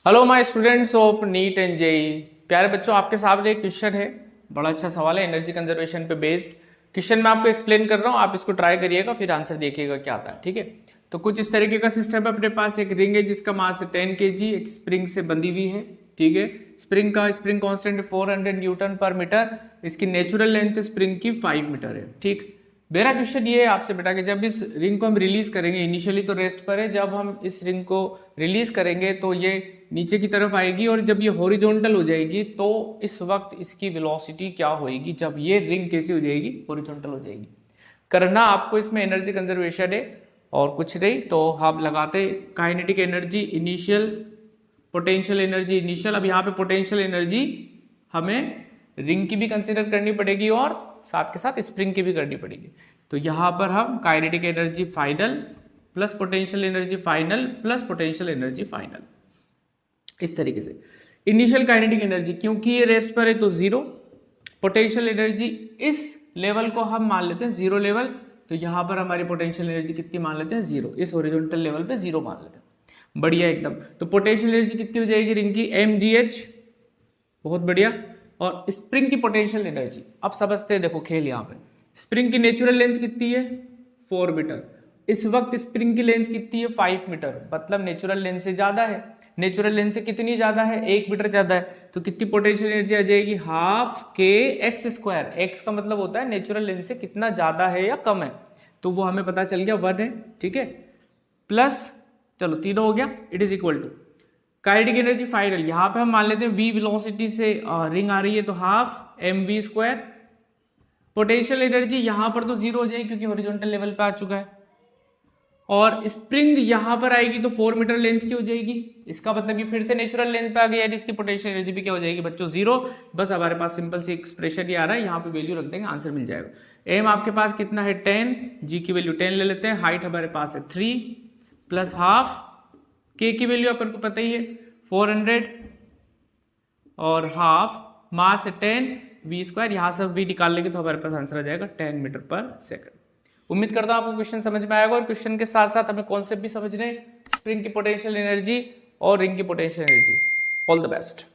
Hello my students of NEET and JEE. प्यारे बच्चों, आपके सामने एक क्वेश्चन है, बड़ा अच्छा सवाल है एनर्जी कंजर्वेशन पे बेस्ड। क्वेश्चन मैं आपको एक्सप्लेन कर रहा हूँ, आप इसको ट्राई करिएगा, फिर आंसर देखिएगा क्या आता है। ठीक है, तो कुछ इस तरीके का सिस्टम है। अपने पास एक रिंग है जिसका मास है 10 kg, एक स्प्रिंग से बंधी हुई है। ठीक है, स्प्रिंग कांस्टेंट 400 न्यूटन पर मीटर। इसकी नेचुरल लेंथ स्प्रिंग की 5 मीटर है। ठीक, मेरा क्वेश्चन ये है आपसे बेटा कि जब इस रिंग को हम रिलीज करेंगे, इनिशियली तो रेस्ट पर है, जब हम इस रिंग को रिलीज करेंगे तो ये नीचे की तरफ आएगी और जब ये हॉरिजॉन्टल हो जाएगी तो इस वक्त इसकी वेलोसिटी क्या होएगी जब ये रिंग कैसी हो जाएगी, हॉरिजॉन्टल हो जाएगी। करना आपको इसमें एनर्जी कंजर्वेशन है और कुछ नहीं, तो हम लगाते kinetic energy initial, potential energy initial. अब यहाँ पे पोटेंशियल एनर्जी हमें रिंग की भी कंसिडर करनी पड़ेगी और साथ के साथ स्प्रिंग की भी करनी पड़ेगी। तो यहाँ पर हम kinetic energy final plus potential energy final plus potential energy final, इस तरीके से। इनिशियल काइनेटिक एनर्जी क्योंकि ये रेस्ट पर है तो जीरो। पोटेंशियल एनर्जी इस लेवल को हम मान लेते हैं जीरो लेवल, तो यहाँ पर हमारी पोटेंशियल एनर्जी कितनी मान लेते हैं, जीरो। इस हॉरिजॉन्टल लेवल पे जीरो मान लेते हैं, बढ़िया एकदम। तो पोटेंशियल एनर्जी कितनी हो जाएगी रिंग की, mgh, बहुत बढ़िया। और स्प्रिंग की पोटेंशियल एनर्जी अब समझते हैं, देखो खेल यहाँ पे। स्प्रिंग की नेचुरल लेंथ कितनी है 4 मीटर, इस वक्त स्प्रिंग की लेंथ कितनी है 5 मीटर, मतलब नेचुरल लेंथ से ज्यादा है। नेचुरल लेंथ से कितनी ज्यादा है, 1 मीटर ज्यादा है, तो कितनी पोटेंशियल एनर्जी आ जाएगी, हाफ के एक्स स्क्वायर। एक्स का मतलब होता है नेचुरल लेंथ से कितना ज्यादा है या कम है, तो वो हमें पता चल गया 1 है। ठीक है, प्लस चलो तीनों हो गया, it is equal to kinetic energy final. यहाँ पे हम मान लेते हैं v वेलोसिटी से रिंग आ रही है तो half mv square. Potential energy यहाँ पर तो जीरो हो जाएगी क्योंकि हॉरिजॉन्टल लेवल पे आ चुका है, और स्प्रिंग यहाँ पर आएगी तो 4 मीटर लेंथ की हो जाएगी। इसका मतलब ये फिर से नेचुरल लेंथ पे आ गई, यानी इसकी पोटेंशियल एनर्जी भी क्या हो जाएगी बच्चों, जीरो। बस हमारे पास सिंपल सी एक्सप्रेशन ये आ रहा है, यहाँ पे वैल्यू रख देंगे, आंसर मिल जाएगा। एम आपके पास कितना है 10, जी की वैल्यू 10 ले लेते हैं, हाइट हमारे पास है 3 प्लस हाफ, के की वैल्यू अपन को पता ही है 400 और हाफ, मास है 10, वी स्क्वायर, यहाँ से वी निकाल लेंगे तो हमारे पास आंसर आ जाएगा 10 मीटर पर सेकंड। उम्मीद करता हूं आपको क्वेश्चन समझ में आएगा, और क्वेश्चन के साथ साथ हमें कॉन्सेप्ट भी समझने, स्प्रिंग की पोटेंशियल एनर्जी और रिंग की potential energy. All the best.